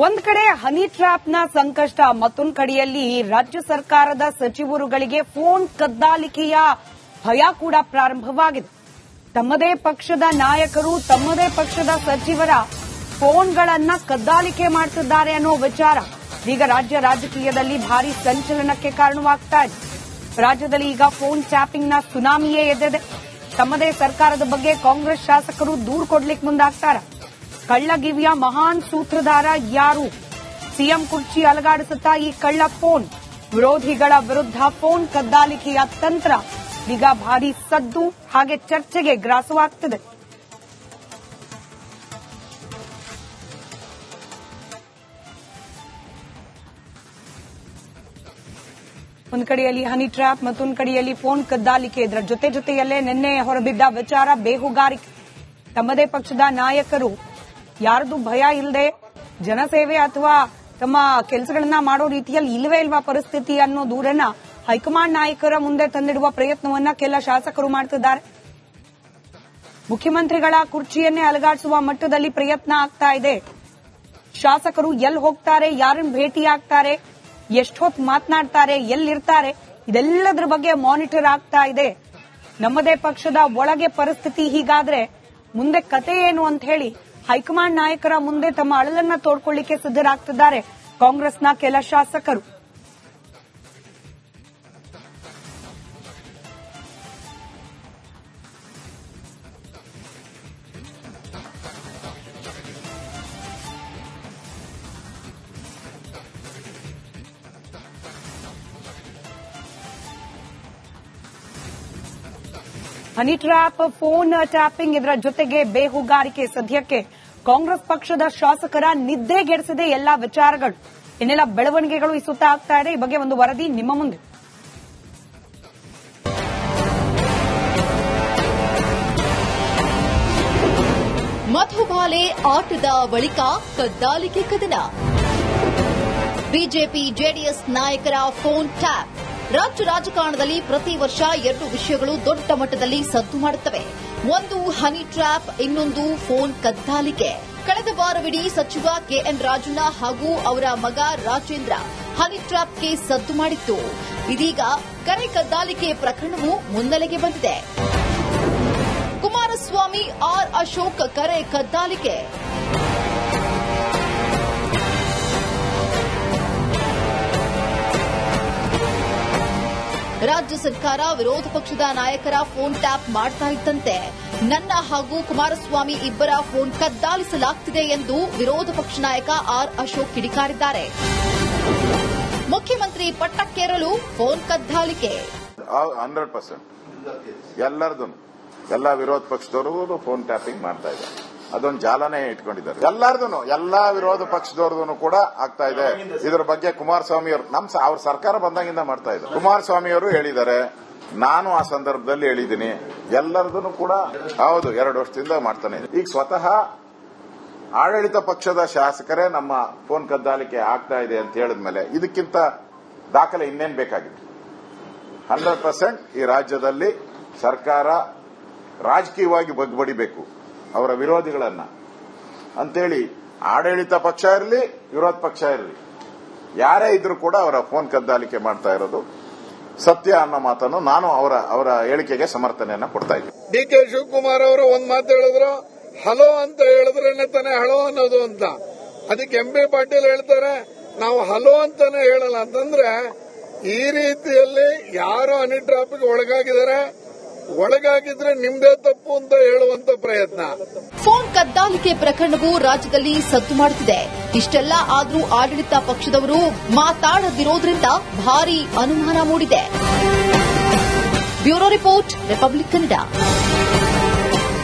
ಒಂದ್ ಕಡೆ ಹನಿ ಟ್ರ್ಯಾಪ್ನ ಸಂಕಷ್ಟ, ಮತ್ತೊಂದು ಕಡೆಯಲ್ಲಿ ರಾಜ್ಯ ಸರ್ಕಾರದ ಸಚಿವರುಗಳಿಗೆ ಫೋನ್ ಕದ್ದಾಲಿಕೆಯ ಭಯ ಕೂಡ ಪ್ರಾರಂಭವಾಗಿದೆ. ತಮ್ಮದೇ ಪಕ್ಷದ ನಾಯಕರು, ತಮ್ಮದೇ ಪಕ್ಷದ ಸಚಿವರ ಫೋನ್ಗಳನ್ನ ಕದ್ದಾಲಿಕೆ ಮಾಡುತ್ತಿದ್ದಾರೆ ಅನ್ನೋ ವಿಚಾರ ಈಗ ರಾಜ್ಯ ರಾಜಕೀಯದಲ್ಲಿ ಭಾರಿ ಸಂಚಲನಕ್ಕೆ ಕಾರಣವಾಗ್ತಾ ಇದೆ. ರಾಜ್ಯದಲ್ಲಿ ಈಗ ಫೋನ್ ಟ್ಯಾಪಿಂಗ್ನ ಸುನಾಮಿಯೇ ಎದ್ದಿದೆ. ತಮ್ಮದೇ ಸರ್ಕಾರದ ಬಗ್ಗೆ ಕಾಂಗ್ರೆಸ್ ಶಾಸಕರು ದೂರು ಕೊಡ್ಲಿಕ್ಕೆ ಮುಂದಾಗ್ತಾರೆ. ಕಳ್ಳಗಿವಿಯ ಮಹಾನ್ ಸೂತ್ರಧಾರ ಯಾರು? ಸಿಎಂ ಕುರ್ಚಿ ಅಲಗಾಡಿಸುತ್ತಾ ಈ ಕಳ್ಳ ಫೋನ್. ವಿರೋಧಿಗಳ ವಿರುದ್ಧ ಫೋನ್ ಕದ್ದಾಲಿಕೆಯ ತಂತ್ರ ಈಗ ಭಾರಿ ಸದ್ದು ಹಾಗೆ ಚರ್ಚೆಗೆ ಗ್ರಾಸವಾಗ್ತಿದೆ. ಒಂದು ಕಡೆಯಲ್ಲಿ ಹನಿ ಟ್ರ್ಯಾಪ್, ಮತ್ತೊಂದು ಕಡೆಯಲ್ಲಿ ಫೋನ್ ಕದ್ದಾಲಿಕೆ. ಇದರ ಜೊತೆಯಲ್ಲೇ ನಿನ್ನೆ ಹೊರಬಿದ್ದ ವಿಚಾರ ಬೇಹುಗಾರಿಕೆ. ತಮ್ಮದೇ ಪಕ್ಷದ ನಾಯಕರು ಯಾರದು ಭಯ ಇಲ್ಲದೆ ಜನಸೇವೆ ಅಥವಾ ತಮ್ಮ ಕೆಲಸಗಳನ್ನ ಮಾಡೋ ರೀತಿಯಲ್ಲಿ ಇಲ್ವೇ ಇಲ್ವಾ ಪರಿಸ್ಥಿತಿ ಅನ್ನೋ ದೂರನ್ನ ಹೈಕಮಾಂಡ್ ನಾಯಕರ ಮುಂದೆ ತಂದಿಡುವ ಪ್ರಯತ್ನವನ್ನ ಕೆಲ ಶಾಸಕರು ಮಾಡುತ್ತಿದ್ದಾರೆ. ಮುಖ್ಯಮಂತ್ರಿಗಳ ಕುರ್ಚಿಯನ್ನೇ ಅಲುಗಾಡಿಸುವ ಮಟ್ಟದಲ್ಲಿ ಪ್ರಯತ್ನ ಆಗ್ತಾ ಇದೆ. ಶಾಸಕರು ಎಲ್ಲಿ ಹೋಗ್ತಾರೆ, ಯಾರನ್ನು ಭೇಟಿಯಾಗ್ತಾರೆ, ಎಷ್ಟೊತ್ತು ಮಾತನಾಡ್ತಾರೆ, ಎಲ್ಲಿರ್ತಾರೆ, ಇದೆಲ್ಲದರ ಬಗ್ಗೆ ಮಾನಿಟರ್ ಆಗ್ತಾ ಇದೆ. ನಮ್ಮದೇ ಪಕ್ಷದ ಒಳಗೆ ಪರಿಸ್ಥಿತಿ ಹೀಗಾದ್ರೆ ಮುಂದೆ ಕತೆ ಏನು ಅಂತ ಹೇಳಿ ಹೈಕಮಾಂಡ್ ನಾಯಕರ ಮುಂದೆ ತಮ್ಮ ಅಳಲನ್ನ ತೋಡ್ಕೊಳ್ಳಿಕ್ಕೆ ಸಿದ್ದರಾಗ್ತಿದ್ದಾರೆ ಕಾಂಗ್ರೆಸ್ನ ಕೆಲ ಶಾಸಕರು. ಹನಿ ಟ್ರ್ಯಾಪ್, ಫೋನ್ ಟ್ಯಾಪಿಂಗ್, ಇದರ ಜೊತೆಗೆ ಬೇಹುಗಾರಿಕೆ ಸದ್ಯಕ್ಕೆ ಕಾಂಗ್ರೆಸ್ ಪಕ್ಷದ ಶಾಸಕರ ನಿದ್ದೆಗೆಡಿಸಿದೆ ಎಲ್ಲಾ ವಿಚಾರಗಳು. ಇನ್ನೆಲ್ಲ ಬೆಳವಣಿಗೆಗಳು ಈ ಸುತ್ತ ಆಗ್ತಾ ಇದೆ. ಈ ಬಗ್ಗೆ ಒಂದು ವರದಿ ನಿಮ್ಮ ಮುಂದೆ. ಮಧುಬಾಲೆ ಆಟದ ಬಳಿಕ ಕದ್ದಾಲಿಕೆ ಕದನ. ಬಿಜೆಪಿ ಜೆಡಿಎಸ್ ನಾಯಕರ ಫೋನ್ ಟ್ಯಾಪ್. ರಾಜ್ಯ ರಾಜಕಾರಣದಲ್ಲಿ ಪ್ರತಿ ವರ್ಷ 2 ವಿಷಯಗಳು ದೊಡ್ಡ ಮಟ್ಟದಲ್ಲಿ ಸದ್ದು ಮಾಡುತ್ತವೆ. ಒಂದು ಹನಿ ಟ್ರ್ಯಾಪ್, ಇನ್ನೊಂದು ಫೋನ್ ಕದ್ದಾಲಿಕೆ. ಕಳೆದ ವಾರವಿಡೀ ಸಚಿವ ಕೆಎನ್ ರಾಜಣ್ಣ ಹಾಗೂ ಅವರ ಮಗ ರಾಜೇಂದ್ರ ಹನಿ ಟ್ರ್ಯಾಪ್ಗೆ ಸದ್ದು ಮಾಡಿತ್ತು. ಇದೀಗ ಕರೆ ಕದ್ದಾಲಿಕೆ ಪ್ರಕರಣವು ಮುನ್ನೆಲೆಗೆ ಬಂದಿದೆ. ಕುಮಾರಸ್ವಾಮಿ ಆರ್ ಅಶೋಕ್ ಕರೆ ಕದ್ದಾಲಿಕೆ. ರಾಜ್ಯ ಸರ್ಕಾರ ವಿರೋಧ ಪಕ್ಷದ ನಾಯಕರ ಫೋನ್ ಟ್ಯಾಪ್ ಮಾಡ್ತಾ ಇದ್ದಂತೆ ನನ್ನ ಹಾಗೂ ಕುಮಾರಸ್ವಾಮಿ ಇಬ್ಬರ ಫೋನ್ ಕದ್ದಾಲಿಸಲಾಗುತ್ತಿದೆ ಎಂದು ವಿರೋಧ ಪಕ್ಷ ನಾಯಕ ಆರ್ ಅಶೋಕ್ ಕಿಡಿಕಾರಿದ್ದಾರೆ. ಮುಖ್ಯಮಂತ್ರಿ ಪಟ್ಟಕ್ಕೇರಲು ಫೋನ್ ಕದ್ದಾಲಿಕೆ. 100% ಎಲ್ಲರದು, ಎಲ್ಲ ವಿರೋಧ ಪಕ್ಷದವರು ಫೋನ್ ಟ್ಯಾಪಿಂಗ್ ಮಾಡ್ತಾ ಇದ್ದಾರೆ. ಅದೊಂದು ಜಾಲನೆ ಇಟ್ಕೊಂಡಿದ್ದಾರೆ ಎಲ್ಲಾರ್ದು, ಎಲ್ಲಾ ವಿರೋಧ ಪಕ್ಷದವ್ರದ್ದು ಕೂಡ ಆಗ್ತಾ ಇದೆ. ಇದರ ಬಗ್ಗೆ ಕುಮಾರಸ್ವಾಮಿ ಅವರು ಅವ್ರ ಸರ್ಕಾರ ಬಂದಾಗಿಂದ ಮಾಡ್ತಾ ಇದ್ದಾರೆ. ಕುಮಾರಸ್ವಾಮಿ ಅವರು ಹೇಳಿದ್ದಾರೆ, ನಾನು ಆ ಸಂದರ್ಭದಲ್ಲಿ ಹೇಳಿದ್ದೀನಿ. ಎಲ್ಲರದನ್ನು ಕೂಡ ಹೌದು 2 ವರ್ಷದಿಂದ ಮಾಡ್ತಾನೆ. ಈಗ ಸ್ವತಃ ಆಡಳಿತ ಪಕ್ಷದ ಶಾಸಕರೇ ನಮ್ಮ ಫೋನ್ ಕದ್ದಾಲಿಕೆ ಆಗ್ತಾ ಇದೆ ಅಂತ ಹೇಳಿದ್ಮೇಲೆ ಇದಕ್ಕಿಂತ ದಾಖಲೆ ಇನ್ನೇನು ಬೇಕಾಗಿದೆ? 100% ಈ ರಾಜ್ಯದಲ್ಲಿ ಸರ್ಕಾರ ರಾಜಕೀಯವಾಗಿ ಬಗ್ಬಡಿಬೇಕು ಅವರ ವಿರೋಧಿಗಳನ್ನ ಅಂತೇಳಿ. ಆಡಳಿತ ಪಕ್ಷ ಇರಲಿ, ವಿರೋಧ ಪಕ್ಷ ಇರಲಿ, ಯಾರೇ ಇದ್ರೂ ಕೂಡ ಅವರ ಫೋನ್ ಕದ್ದಾಲಿಕೆ ಮಾಡ್ತಾ ಇರೋದು ಸತ್ಯ ಅನ್ನೋ ಮಾತನ್ನು ನಾನು ಅವರ ಹೇಳಿಕೆಗೆ ಸಮರ್ಥನೆಯನ್ನ ಕೊಡ್ತಾ ಇದ್ದೀನಿ. ಡಿ.ಕೆ. ಶಿವಕುಮಾರ್ ಅವರು ಒಂದ್ ಮಾತು ಹೇಳಿದ್ರು, ಹಲೋ ಅಂತ ಹೇಳಿದ್ರೇನೆ ತಾನೆ ಹಲೋ ಅನ್ನೋದು ಅಂತ. ಅದಕ್ಕೆ ಎಂ.ಬಿ. ಪಾಟೀಲ್ ಹೇಳ್ತಾರೆ, ನಾವು ಹಲೋ ಅಂತಾನೆ ಹೇಳಲ್ಲ ಅಂತಂದ್ರೆ ಈ ರೀತಿಯಲ್ಲಿ ಯಾರು ಹನಿ ಟ್ರಾಫಿಕ್ ಒಳಗಾಗಿದ್ರೆ ನಿಮ್ದೇ ತಪ್ಪು ಅಂತ ಹೇಳುವಂತ ಪ್ರಯತ್ನ. ಫೋನ್ ಕದ್ದಾಲಿಕೆ ಪ್ರಕರಣವು ರಾಜ್ಯದಲ್ಲಿ ಸದ್ದು ಮಾಡುತ್ತಿದೆ. ಇಷ್ಟೆಲ್ಲ ಆದರೂ ಆಡಳಿತ ಪಕ್ಷದವರು ಮಾತಾಡದಿರೋದ್ರಿಂದ ಭಾರೀ ಅನುಮಾನ ಮೂಡಿದೆ. Bureau report, republic Kannada.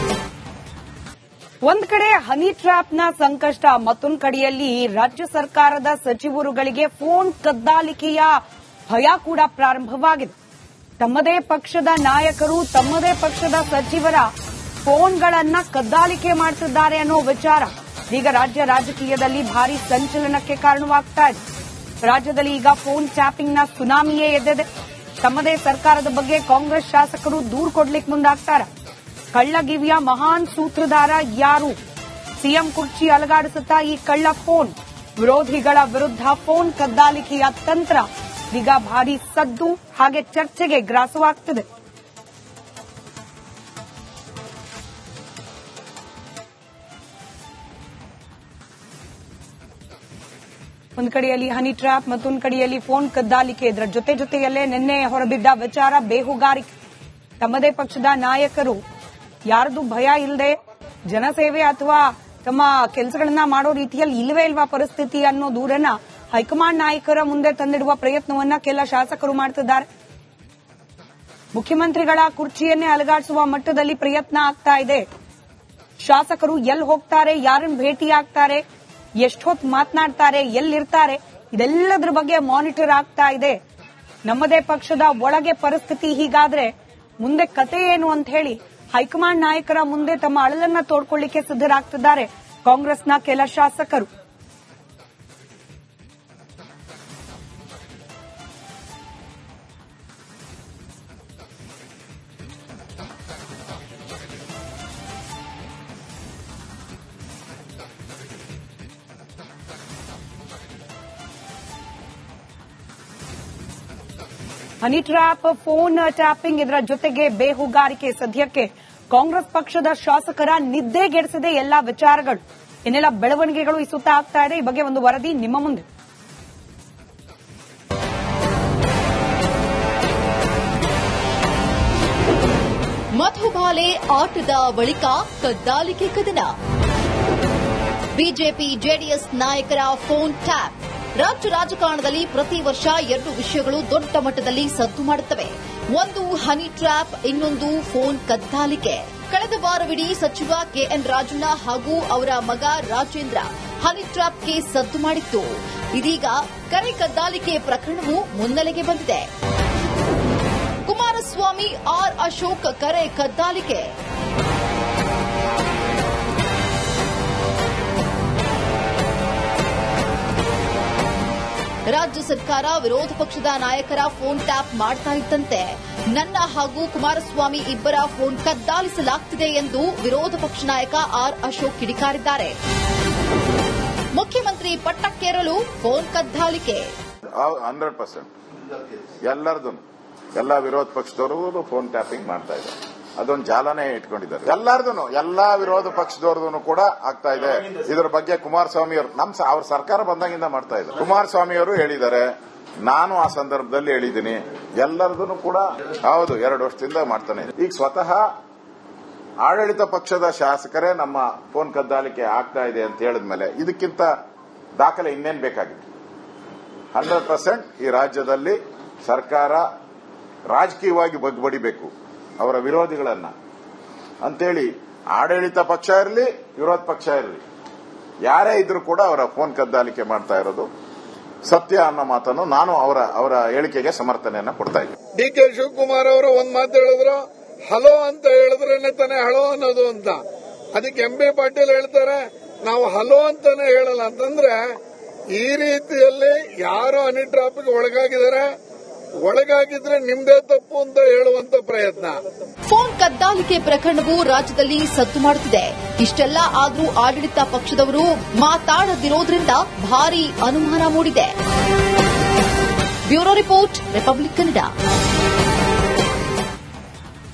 ಒಂದ್ ಕಡೆ ಹನಿ ಟ್ರ್ಯಾಪ್ನ ಸಂಕಷ್ಟ, ಮತ್ತೊಂದು ಕಡೆಯಲ್ಲಿ ರಾಜ್ಯ ಸರ್ಕಾರದ ಸಚಿವರುಗಳಿಗೆ ಫೋನ್ ಕದ್ದಾಲಿಕೆಯ ಭಯ ಕೂಡ ಪ್ರಾರಂಭವಾಗಿದೆ. ತಮ್ಮದೇ ಪಕ್ಷದ ನಾಯಕರು, ತಮ್ಮದೇ ಪಕ್ಷದ ಸಚಿವರ ಫೋನ್ಗಳನ್ನ ಕದ್ದಾಲಿಕೆ ಮಾಡುತ್ತಿದ್ದಾರೆ ಅನ್ನೋ ವಿಚಾರ ಈಗ ರಾಜ್ಯ ರಾಜಕೀಯದಲ್ಲಿ ಭಾರಿ ಸಂಚಲನಕ್ಕೆ ಕಾರಣವಾಗ್ತಾ ಇದೆ. ರಾಜ್ಯದಲ್ಲಿ ಈಗ ಫೋನ್ ಟ್ಯಾಪಿಂಗ್ನ ಸುನಾಮಿಯೇ ಎದ್ದಿದೆ. ತಮ್ಮದೇ ಸರ್ಕಾರದ ಬಗ್ಗೆ ಕಾಂಗ್ರೆಸ್ ಶಾಸಕರು ದೂರು ಕೊಡ್ಲಿಕ್ಕೆ ಮುಂದಾಗ್ತಾರೆ. ಕಳ್ಳಗಿವಿಯ ಮಹಾನ್ ಸೂತ್ರಧಾರ ಯಾರು? ಸಿಎಂ ಕುರ್ಚಿ ಅಲಗಾಡಿಸುತ್ತಾ ಈ ಕಳ್ಳ ಫೋನ್. ವಿರೋಧಿಗಳ ವಿರುದ್ಧ ಫೋನ್ ಕದ್ದಾಲಿಕೆಯ ತಂತ್ರ ಈಗ ಭಾರೀ ಸದ್ದು ಹಾಗೆ ಚರ್ಚೆಗೆ ಗ್ರಾಸವಾಗ್ತಿದೆ. ಒಂದು ಕಡೆಯಲ್ಲಿ ಹನಿ ಟ್ರ್ಯಾಪ್ ಮತ್ತೊಂದು ಕಡೆಯಲ್ಲಿ ಫೋನ್ ಕದ್ದಾಲಿಕೆ. ಇದರ ಜೊತೆಯಲ್ಲೇ ನಿನ್ನೆ ಹೊರಬಿದ್ದ ವಿಚಾರ ಬೇಹುಗಾರಿಕೆ. ತಮ್ಮದೇ ಪಕ್ಷದ ನಾಯಕರು ಯಾರದು ಭಯ ಇಲ್ಲದೆ ಜನಸೇವೆ ಅಥವಾ ತಮ್ಮ ಕೆಲಸಗಳನ್ನ ಮಾಡೋ ರೀತಿಯಲ್ಲಿ ಇಲ್ವೇ ಇಲ್ವಾ ಪರಿಸ್ಥಿತಿ ಅನ್ನೋ ದೂರನ್ನ ಹೈಕಮಾಂಡ್ ನಾಯಕರ ಮುಂದೆ ತಂದಿಡುವ ಪ್ರಯತ್ನವನ್ನ ಕೆಲ ಶಾಸಕರು ಮಾಡ್ತಿದ್ದಾರೆ. ಮುಖ್ಯಮಂತ್ರಿಗಳ ಕುರ್ಚಿಯನ್ನೇ ಅಲುಗಾಡಿಸುವ ಮಟ್ಟದಲ್ಲಿ ಪ್ರಯತ್ನ ಆಗ್ತಾ ಇದೆ. ಶಾಸಕರು ಎಲ್ಲಿ ಹೋಗ್ತಾರೆ, ಯಾರನ್ನು ಭೇಟಿ ಆಗ್ತಾರೆ, ಎಷ್ಟೊತ್ತು ಮಾತನಾಡ್ತಾರೆ, ಎಲ್ಲಿರ್ತಾರೆ, ಇದೆಲ್ಲದರ ಬಗ್ಗೆ ಮಾನಿಟರ್ ಆಗ್ತಾ ಇದೆ. ನಮ್ಮದೇ ಪಕ್ಷದ ಒಳಗೆ ಪರಿಸ್ಥಿತಿ ಹೀಗಾದ್ರೆ ಮುಂದೆ ಕತೆ ಏನು ಅಂತ ಹೇಳಿ ಹೈಕಮಾಂಡ್ ನಾಯಕರ ಮುಂದೆ ತಮ್ಮ ಅಳಲನ್ನ ತೋಡ್ಕೊಳ್ಳಿಕ್ಕೆ ಸಿದ್ದರಾಗ್ತಿದ್ದಾರೆ ಕಾಂಗ್ರೆಸ್ನ ಕೆಲ ಶಾಸಕರು. ಹನಿ ಟ್ರ್ಯಾಪ್, ಫೋನ್ ಟ್ಯಾಪಿಂಗ್, ಇದರ ಜೊತೆಗೆ ಬೇಹುಗಾರಿಕೆ ಸದ್ಯಕ್ಕೆ ಕಾಂಗ್ರೆಸ್ ಪಕ್ಷದ ಶಾಸಕರ ನಿದ್ದೆಗೆಡಿಸಿದೆ ಎಲ್ಲಾ ವಿಚಾರಗಳು. ಇನ್ನೆಲ್ಲ ಬೆಳವಣಿಗೆಗಳು ಈ ಸುತ್ತ ಆಗ್ತಾ ಇದೆ. ಈ ಬಗ್ಗೆ ಒಂದು ವರದಿ ನಿಮ್ಮ ಮುಂದೆ. ಮಧುಬಾಲೆ ಆಟದ ಬಳಿಕ ಕದ್ದಾಲಿಕೆ ಕದನ. ಬಿಜೆಪಿ ಜೆಡಿಎಸ್ ನಾಯಕರ ಫೋನ್ ಟ್ಯಾಪ್. ರಾಜ್ಯ ರಾಜಕಾರಣದಲ್ಲಿ ಪ್ರತಿ ವರ್ಷ 2 ವಿಷಯಗಳು ದೊಡ್ಡ ಮಟ್ಟದಲ್ಲಿ ಸದ್ದು ಮಾಡುತ್ತವೆ. ಒಂದು ಹನಿ ಟ್ರ್ಯಾಪ್, ಇನ್ನೊಂದು ಫೋನ್ ಕದ್ದಾಲಿಕೆ. ಕಳೆದ ವಾರವಿಡೀ ಸಚಿವ ಕೆಎನ್ ರಾಜಣ್ಣ ಹಾಗೂ ಅವರ ಮಗ ರಾಜೇಂದ್ರ ಹನಿ ಟ್ರ್ಯಾಪ್ಗೆ ಸದ್ದು ಮಾಡಿತ್ತು. ಇದೀಗ ಕರೆ ಕದ್ದಾಲಿಕೆ ಪ್ರಕರಣವು ಮುನ್ನೆಲೆಗೆ ಬಂದಿದೆ. ಕುಮಾರಸ್ವಾಮಿ ಆರ್ ಅಶೋಕ್ ಕರೆ ಕದ್ದಾಲಿಕೆ. ರಾಜ್ಯ ಸರ್ಕಾರ ವಿರೋಧ ಪಕ್ಷದ ನಾಯಕರ ಫೋನ್ ಟ್ಯಾಪ್ ಮಾಡ್ತಾ ಇದ್ದಂತೆ ನನ್ನ ಹಾಗೂ ಕುಮಾರಸ್ವಾಮಿ ಇಬ್ಬರ ಫೋನ್ ಕದ್ದಾಲಿಸಲಾಗುತ್ತಿದೆ ಎಂದು ವಿರೋಧ ಪಕ್ಷ ನಾಯಕ ಆರ್ ಅಶೋಕ್ ಕಿಡಿಕಾರಿದ್ದಾರೆ. ಮುಖ್ಯಮಂತ್ರಿ ಪಟ್ಟಕ್ಕೇರಲು ಫೋನ್ ಕದ್ದಾಲಿಕೆ. 100% ಎಲ್ಲರದು ಎಲ್ಲ ವಿರೋಧ ಪಕ್ಷದವರು ಫೋನ್ ಟ್ಯಾಪಿಂಗ್ ಮಾಡ್ತಾ ಇದ್ದಾರೆ. ಅದೊಂದು ಜಾಲನೆ ಇಟ್ಕೊಂಡಿದ್ದಾರೆ. ಎಲ್ಲರದು ಎಲ್ಲಾ ವಿರೋಧ ಪಕ್ಷದವ್ರದ್ದು ಕೂಡ ಆಗ್ತಾ ಇದೆ. ಇದರ ಬಗ್ಗೆ ಕುಮಾರಸ್ವಾಮಿ ಅವರು ಅವ್ರ ಸರ್ಕಾರ ಬಂದಾಗಿಂದ ಮಾಡ್ತಾ ಇದ್ದಾರೆ. ಕುಮಾರಸ್ವಾಮಿ ಅವರು ಹೇಳಿದ್ದಾರೆ, ನಾನು ಆ ಸಂದರ್ಭದಲ್ಲಿ ಹೇಳಿದ್ದೀನಿ. ಎಲ್ಲರದು ಕೂಡ ಹೌದು 2 ವರ್ಷದಿಂದ ಮಾಡ್ತಾನೆ. ಈಗ ಸ್ವತಃ ಆಡಳಿತ ಪಕ್ಷದ ಶಾಸಕರೇ ನಮ್ಮ ಫೋನ್ ಕದ್ದಾಲಿಕೆ ಆಗ್ತಾ ಇದೆ ಅಂತ ಹೇಳಿದ್ಮೇಲೆ ಇದಕ್ಕಿಂತ ದಾಖಲೆ ಇನ್ನೇನು ಬೇಕಾಗಿದೆ? 100% ಈ ರಾಜ್ಯದಲ್ಲಿ ಸರ್ಕಾರ ರಾಜಕೀಯವಾಗಿ ಬಗ್ಬಡಿಬೇಕು ಅವರ ವಿರೋಧಿಗಳನ್ನ ಅಂತೇಳಿ. ಆಡಳಿತ ಪಕ್ಷ ಇರಲಿ, ವಿರೋಧ ಪಕ್ಷ ಇರಲಿ, ಯಾರೇ ಇದ್ರೂ ಕೂಡ ಅವರ ಫೋನ್ ಕದ್ದಾಲಿಕೆ ಮಾಡ್ತಾ ಇರೋದು ಸತ್ಯ ಅನ್ನೋ ಮಾತನ್ನು ನಾನು ಅವರ ಹೇಳಿಕೆಗೆ ಸಮರ್ಥನೆಯನ್ನ ಕೊಡ್ತಾ ಇದ್ದೀನಿ. ಡಿ.ಕೆ. ಶಿವಕುಮಾರ್ ಅವರು ಒಂದ್ ಮಾತು ಹೇಳಿದ್ರು, ಹಲೋ ಅಂತ ಹೇಳಿದ್ರೇನೆ ತಾನೇ ಹಲೋ ಅನ್ನೋದು ಅಂತ. ಅದಕ್ಕೆ ಎಂ.ಬಿ. ಪಾಟೀಲ್ ಹೇಳ್ತಾರೆ, ನಾವು ಹಲೋ ಅಂತಾನೆ ಹೇಳಲ್ಲ ಅಂತಂದ್ರೆ ಈ ರೀತಿಯಲ್ಲಿ ಯಾರು ಹನಿ ಟ್ರಾಫಿಕ್ ಒಳಗಾಗಿದ್ರೆ ನಿಮ್ದೇ ತಪ್ಪು ಅಂತ ಹೇಳುವಂತ ಪ್ರಯತ್ನ. ಫೋನ್ ಕದ್ದಾಲಿಕೆ ಪ್ರಕರಣವು ರಾಜ್ಯದಲ್ಲಿ ಸದ್ದು ಮಾಡುತ್ತಿದೆ. ಇಷ್ಟೆಲ್ಲ ಆದರೂ ಆಡಳಿತ ಪಕ್ಷದವರು ಮಾತಾಡದಿರೋದ್ರಿಂದ ಭಾರೀ ಅನುಮಾನ ಮೂಡಿದೆ. Bureau report, republic Kannada.